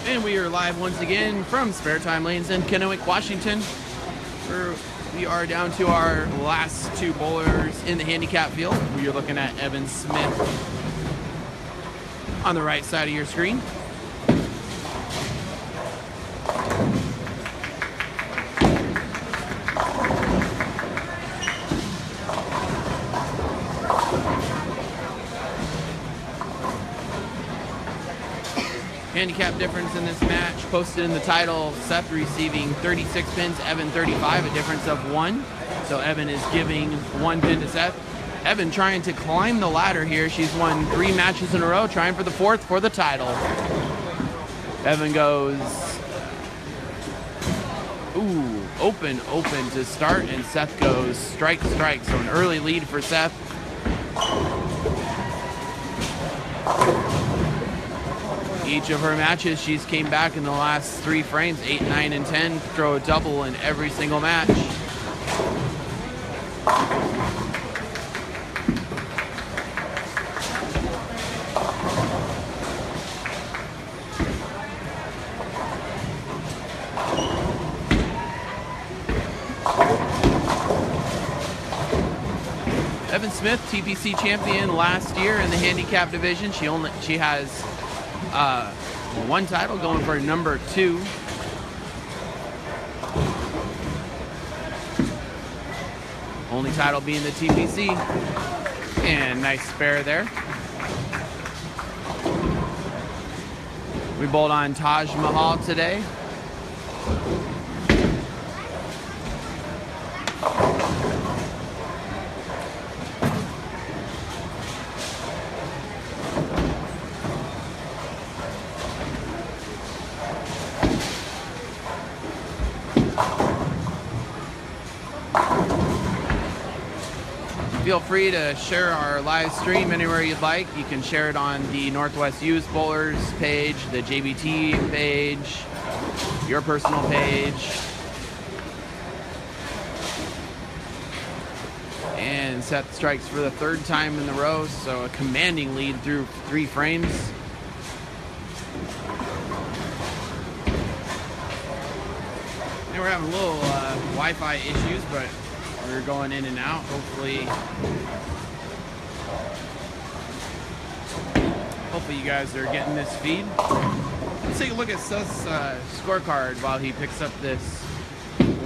And we are live once again from Spare Time Lanes in Kennewick, Washington, where we are down to our last two bowlers in the handicap field. We are looking at Evan Smith on the right side of your screen. Handicap difference in this match posted in the title: Seth receiving 36 pins, Evan 35, a difference of 1. So Evan is giving 1 pin to Seth. Evan trying to climb the ladder here. She's won 3 matches in a row, trying for the 4th for the title. Evan goes open to start, and Seth goes strike. So an early lead for Seth. Each of her matches, she's came back in the last 3 frames, 8, 9, and 10, throw a double in every single match. Evan Smith, TPC champion last year in the handicap division. She has 1 title, going for number 2. Only title being the TPC. And nice spare there. We bowled on Taj Mahal today. Feel free to share our live stream anywhere you'd like. You can share it on the Northwest Youth Bowlers page, the JBT page, your personal page. And Seth strikes for the 3rd time in the row, so a commanding lead through 3 frames. And we're having a little Wi-Fi issues, but we're going in and out. Hopefully you guys are getting this feed. Let's take a look at Seth's scorecard while he picks up this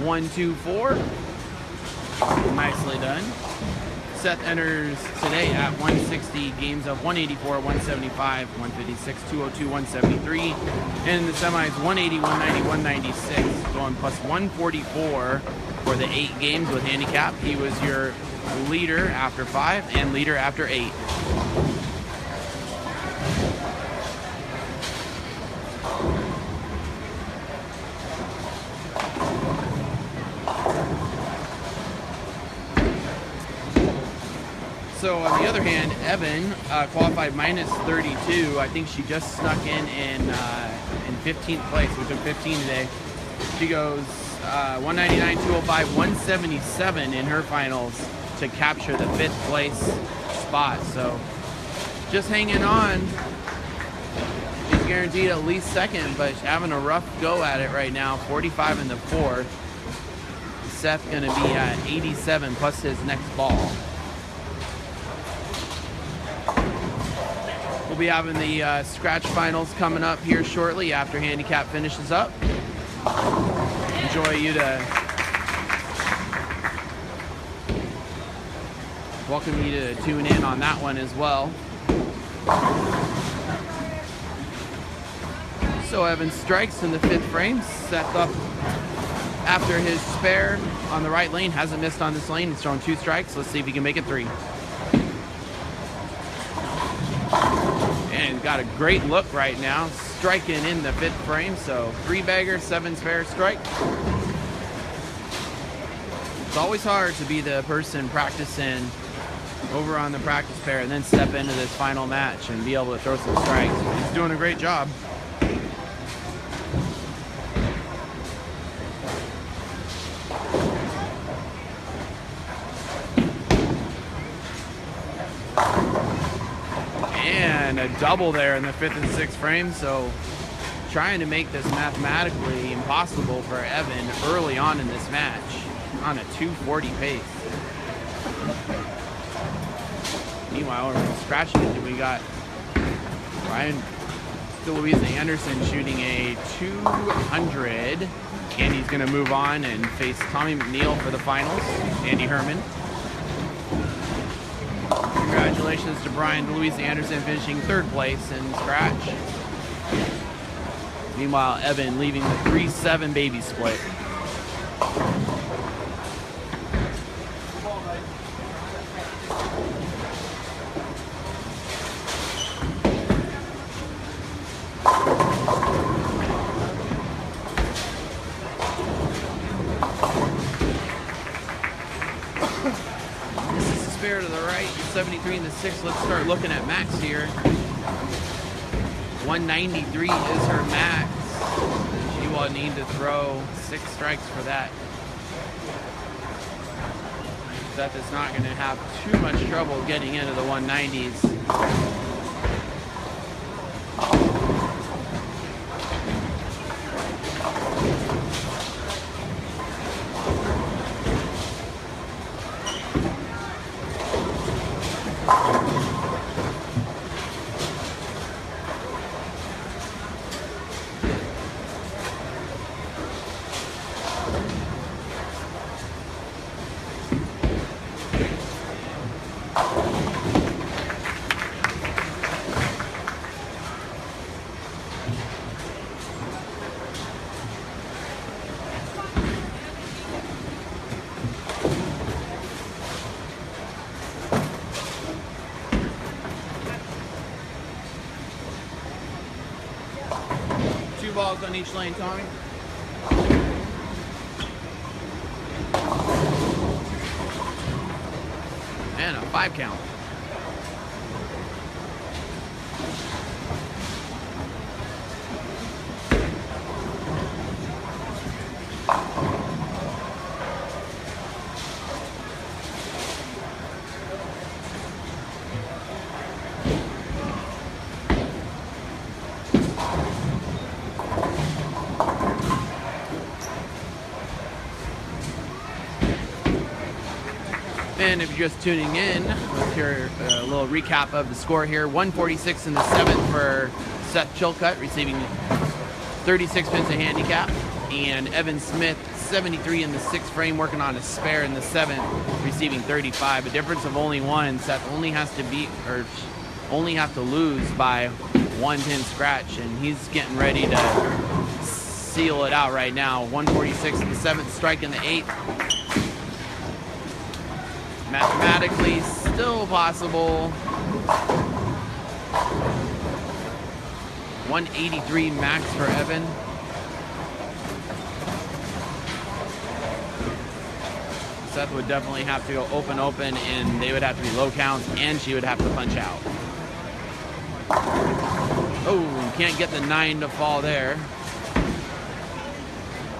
1-2-4. Nicely done. Seth enters today at 160, games of 184, 175, 156, 202, 173. And in the semis, 180, 190, 196, going plus 144 for the 8 games with handicap. He was your leader after 5 and leader after 8. So on the other hand, Evan qualified minus 32. I think she just snuck in 15th place. We took 15 today. She goes 199, 205, 177 in her finals to capture the 5th place spot. So just hanging on. She's guaranteed at least 2nd, but she's having a rough go at it right now. 45 in the 4th. Seth going to be at 87 plus his next ball. We'll be having the scratch finals coming up here shortly after handicap finishes up. Enjoy you to welcome you to tune in on that one as well. So Evan strikes in the 5th frame. Seth up after his spare on the right lane. Hasn't missed on this lane. He's thrown 2 strikes. Let's see if he can make it 3. And got a great look right now, striking in the 5th frame. So 3 bagger, 7 spare strike. It's always hard to be the person practicing over on the practice pair and then step into this final match and be able to throw some strikes. He's doing a great job. And a double there in the 5th and 6th frame, so trying to make this mathematically impossible for Evan early on in this match on a 240 pace. Meanwhile, we're scratching it. We got Ryan Louise Anderson shooting a 200, and he's going to move on and face Tommy McNeil for the finals. Andy Herman. Congratulations to Brian Louise Anderson finishing 3rd place in scratch. Meanwhile, Evan leaving the 3-7 baby split. To the right, 73 in the 6th. Let's start looking at Max here. 193 is her max. She will need to throw 6 strikes for that. Seth is not going to have too much trouble getting into the 190s. Balls on each lane, Tommy. And a 5 count. And if you're just tuning in, let's hear a little recap of the score here. 146 in the 7th for Seth Chilcutt, receiving 36 pins of handicap. And Evan Smith, 73 in the 6th frame, working on a spare in the 7th, receiving 35. A difference of only 1. Seth only has to beat, or only have to lose by 1 pin scratch, and he's getting ready to seal it out right now. 146 in the 7th, strike in the 8th. Mathematically still possible. 183 max for Evan. Seth would definitely have to go open, and they would have to be low counts, and she would have to punch out. Oh, can't get the 9 to fall there.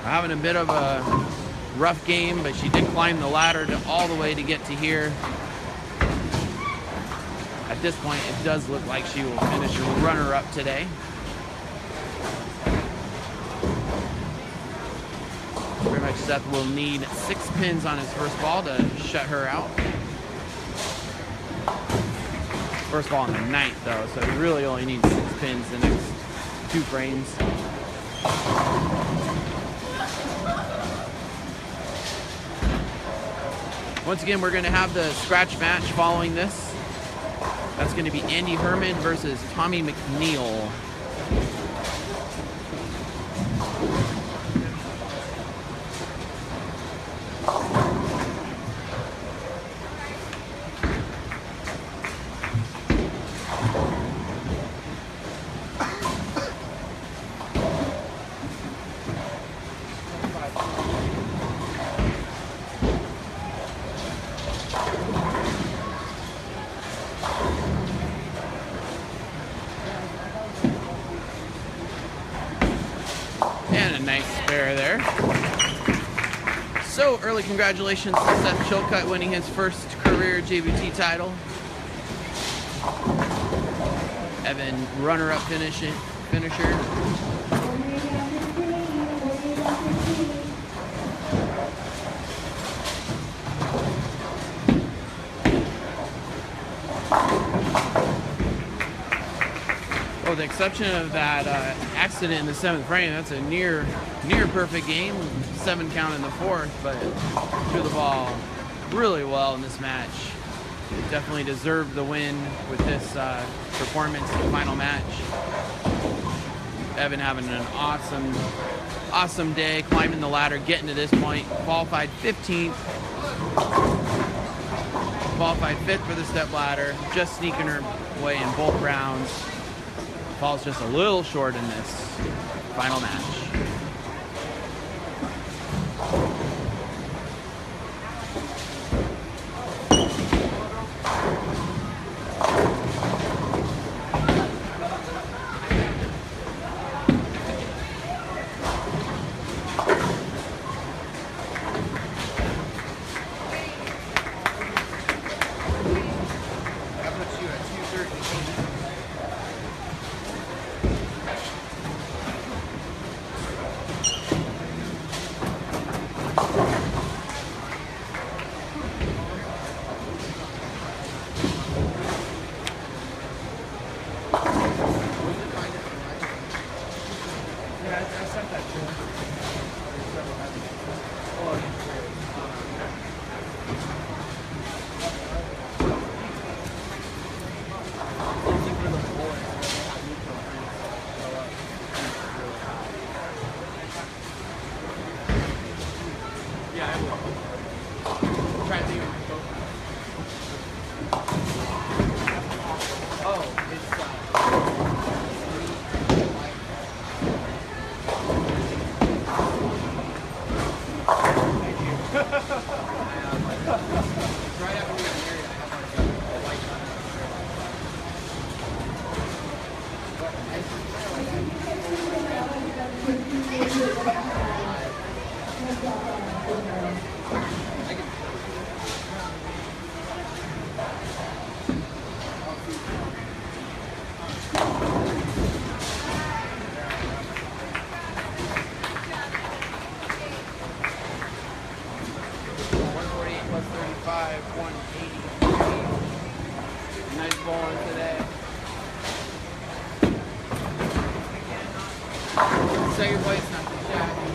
Having a bit of a rough game, but she did climb the ladder all the way to get to here. At this point, it does look like she will finish runner-up today. Pretty much Seth will need 6 pins on his first ball to shut her out. First ball on the 9th, though, so he really only needs 6 pins the next 2 frames. Once again, we're going to have the scratch match following this. That's going to be Andy Herman versus Tommy McNeil. So, early congratulations to Seth Chilcutt winning his first career JBT title. Evan, runner-up finisher. Oh, with the exception of that accident in the 7th frame, that's a near perfect game. 7 count in the 4th, but threw the ball really well in this match. Definitely deserved the win with this performance in the final match. Evan having an awesome day, climbing the ladder, getting to this point. Qualified 15th. Qualified 5th for the step ladder, just sneaking her way in both rounds. Falls just a little short in this final match. Nice bowling today. Second place, not too shabby.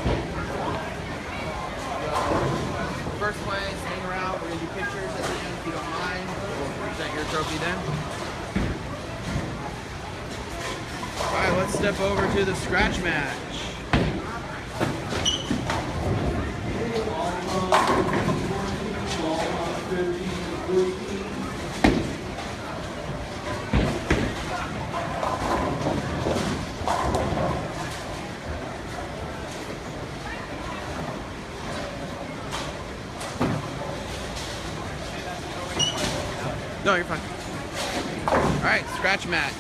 First place, hang around. We're going to do pictures at the end if you don't mind. We'll present your trophy then. Alright, let's step over to the scratch match. No, you're fine. All right, scratch match.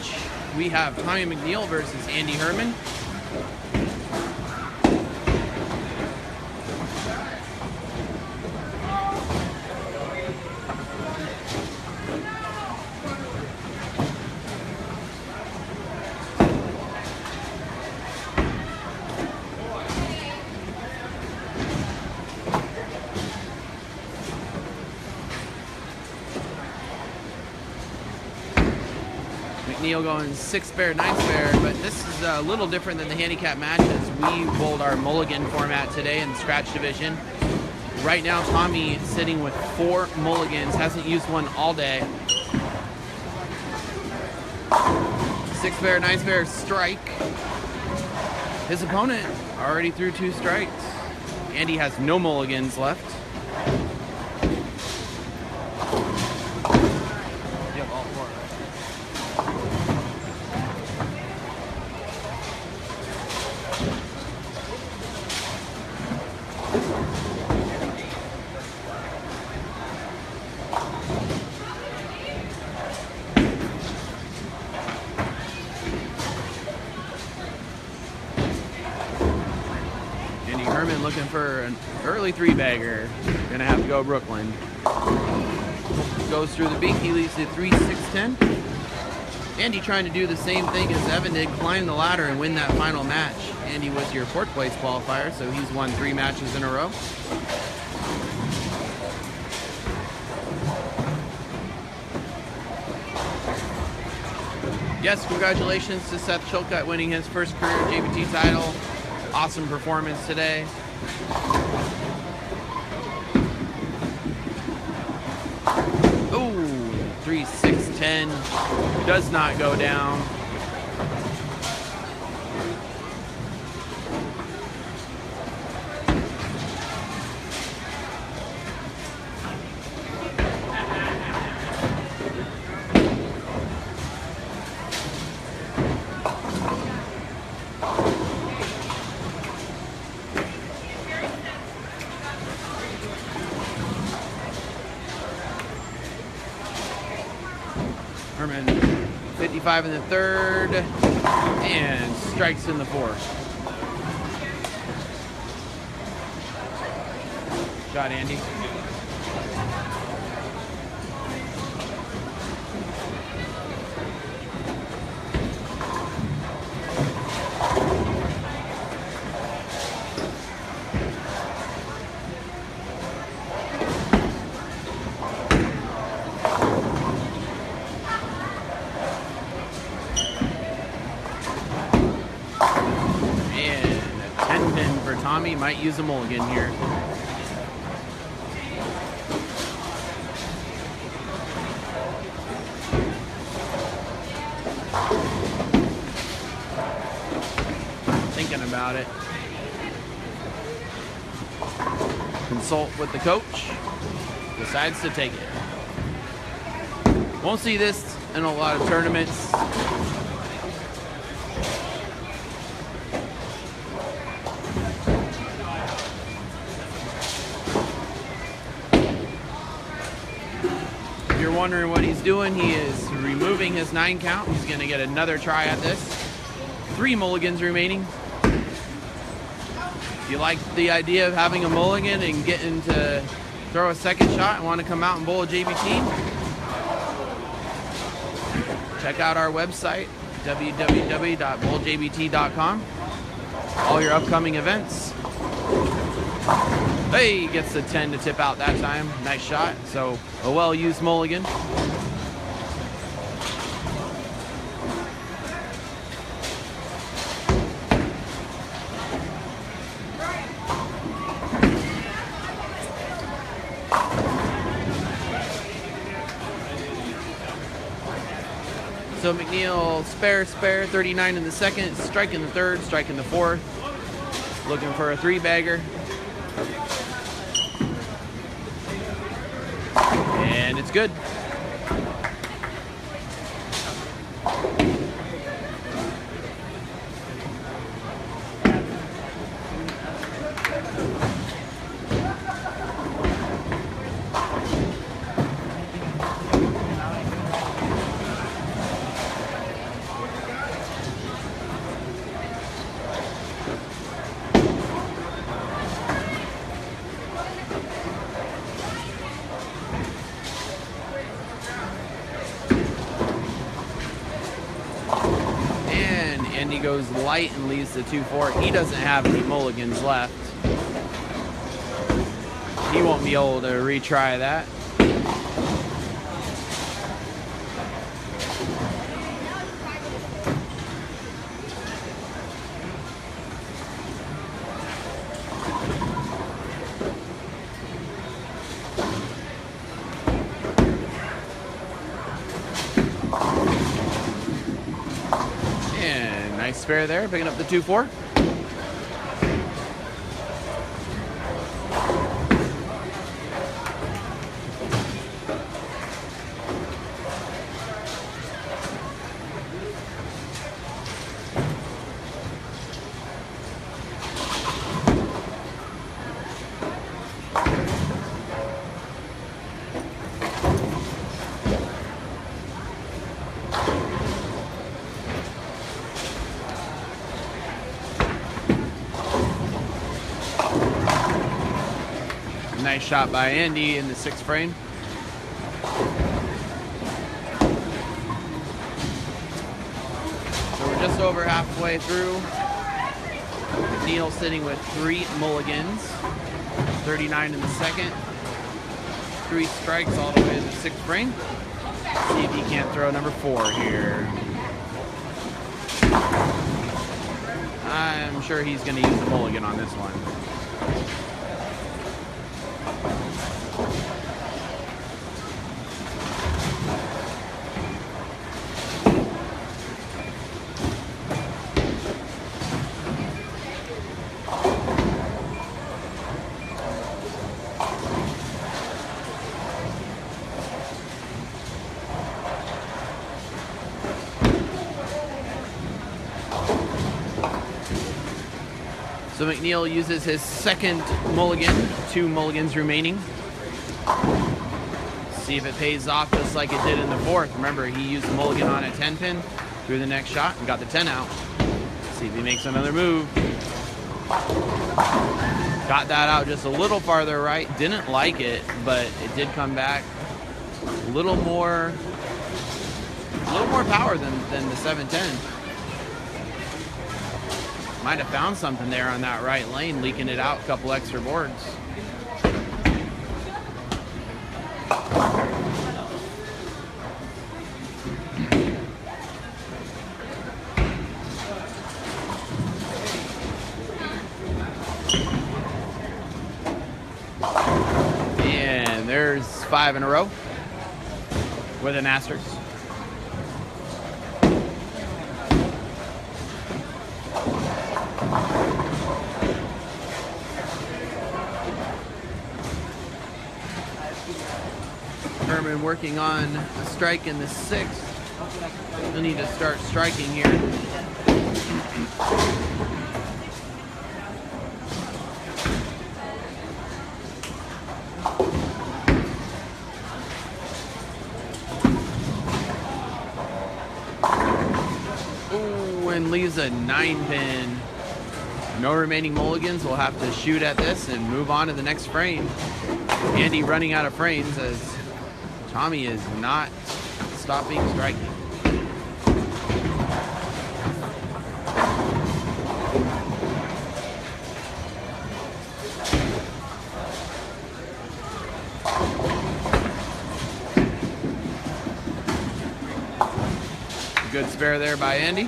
We have Tommy McNeil versus Andy Herman. McNeil going 6 spare, 9 spare, but this is a little different than the handicap matches. We bowled our mulligan format today in the scratch division. Right now, Tommy is sitting with 4 mulligans, hasn't used one all day. 6 spare, 9 spare strike. His opponent already threw 2 strikes. Andy has no mulligans left. You have all 4, right? Herman looking for Early three-bagger. Gonna have to go Brooklyn. Goes through the beak. He leads at 3-6-10. Andy trying to do the same thing as Evan did, climb the ladder and win that final match. Andy was your 4th place qualifier, so he's won 3 matches in a row. Yes, congratulations to Seth Chilcutt winning his first career JBT title. Awesome performance today. Oh, 3-6-10. Does not go down. Herman, 55 in the 3rd, and strikes in the 4th. Shot, Andy. Tommy might use a mulligan here. Thinking about it. Consult with the coach. Decides to take it. Won't see this in a lot of tournaments. Wondering what he's doing, he is removing his 9 count. He's going to get another try at this. 3 mulligans remaining. If you like the idea of having a mulligan and getting to throw a second shot and want to come out and bowl a JBT, check out our website, www.bowljbt.com. All your upcoming events. Hey, gets the 10 to tip out that time. Nice shot. So a well-used mulligan. So McNeil spare, 39 in the 2nd, strike in the 3rd, strike in the 4th. Looking for a 3-bagger. And it's good. Andy goes light and leaves the 2-4. He doesn't have any mulligans left. He won't be able to retry that. Nice spare there, picking up the 2-4. nice shot by Andy in the 6th frame. So we're just over halfway through. McNeil sitting with 3 mulligans, 39 in the 2nd, 3 strikes all the way to the 6th frame. See if he can't throw number 4 here. I'm sure he's going to use the mulligan on this one. So McNeil uses his 2nd mulligan, 2 mulligans remaining. See if it pays off just like it did in the 4th. Remember, he used the mulligan on a 10 pin, threw the next shot, and got the 10 out. See if he makes another move. Got that out just a little farther right. Didn't like it, but it did come back. A little more power than the 710. Might have found something there on that right lane, leaking it out a couple extra boards. And there's 5 in a row with an asterisk. Herman working on a strike in the 6th. He'll need to start striking here. Ooh, and leaves a 9 pin. No remaining mulligans. We'll have to shoot at this and move on to the next frame. Andy running out of frames as Tommy is not stopping striking. Good spare there by Andy.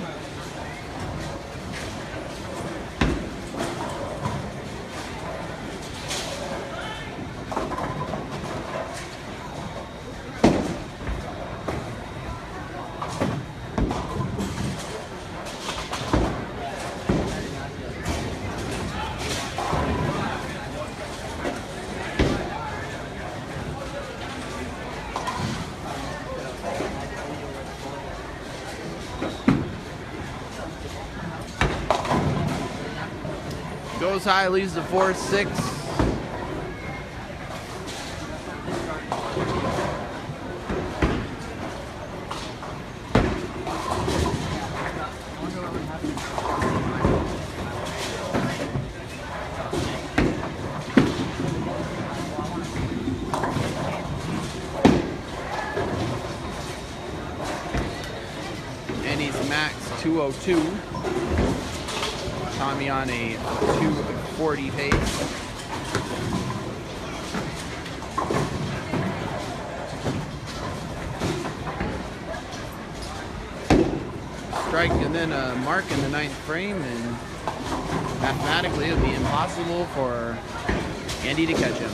Goes high, leaves the 4-6. And he's max 202. Tommy on a 240 pace. Strike and then a mark in the 9th frame, and mathematically it would be impossible for Andy to catch him.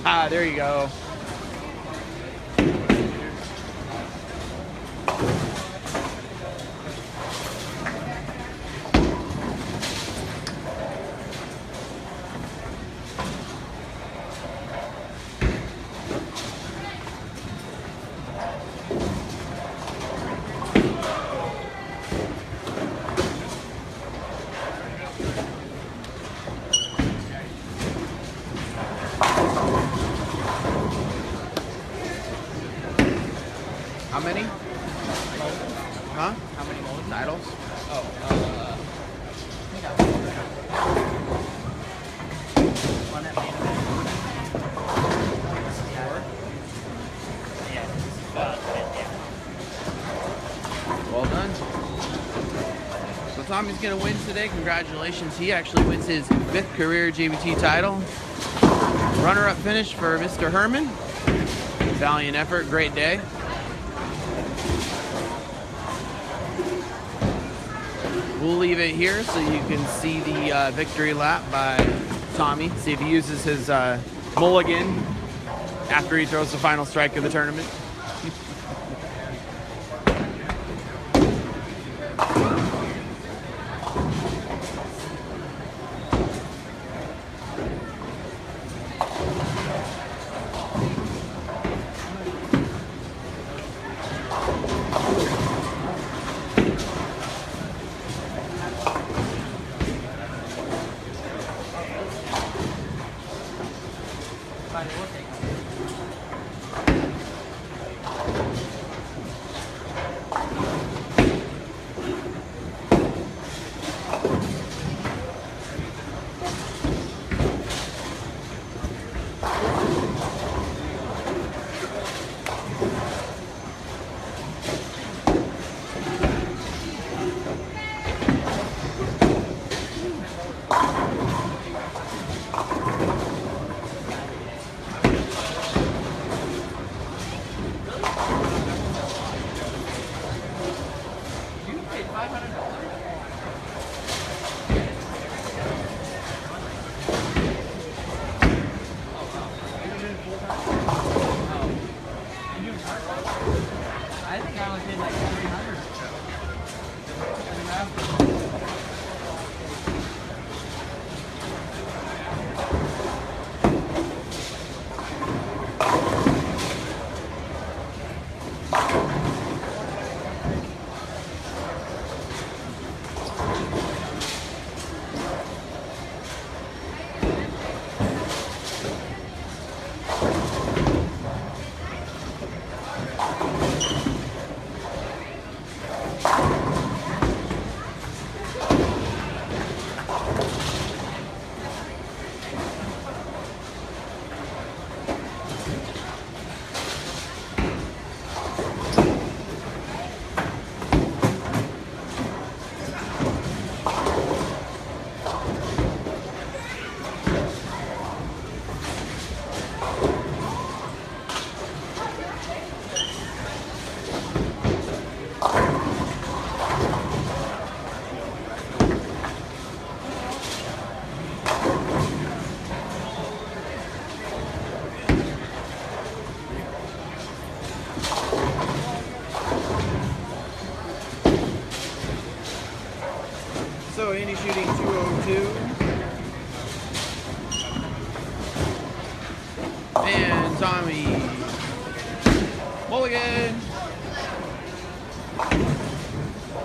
Ah, there you go. How many? Huh? How many titles? Oh, I think I have 4. run at main event. Well done. So Tommy's going to win today. Congratulations. He actually wins his 5th career JBT title. Runner-up finish for Mr. Herman. Valiant effort. Great day. We'll leave it here so you can see the victory lap by Tommy. See if he uses his mulligan after he throws the final strike of the tournament. I think I only paid like 300 or so. So Andy shooting 202. And Tommy mulligan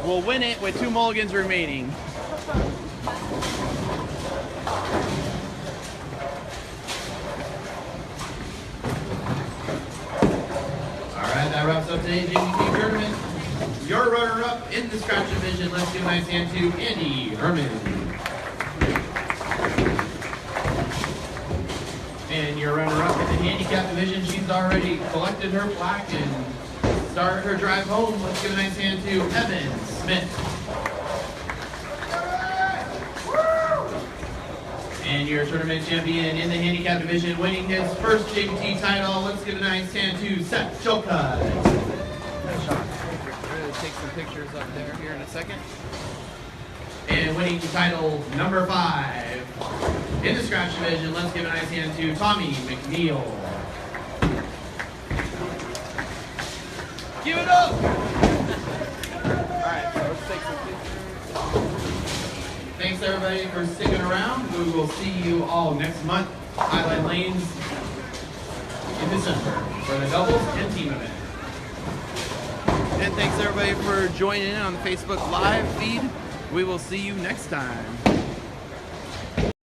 will win it with 2 mulligans remaining. Alright, that wraps up today's JBT tournament. Your runner-up in the scratch division, let's give a nice hand to Andy Herman. And your runner-up in the handicap division, she's already collected her plaque and started her drive home. Let's give a nice hand to Evan Smith. And your tournament champion in the handicap division, winning his first JBT title, let's give a nice hand to Seth Chilcutt. Take some pictures up there here in a second. And winning title number 5 in the scratch division, let's give a nice hand to Tommy McNeil. Give it up! Alright, so let's take some pictures. Thanks everybody for sticking around. We will see you all next month, Highlight Lanes in December for the doubles and team event. And thanks everybody for joining in on the Facebook Live feed. We will see you next time.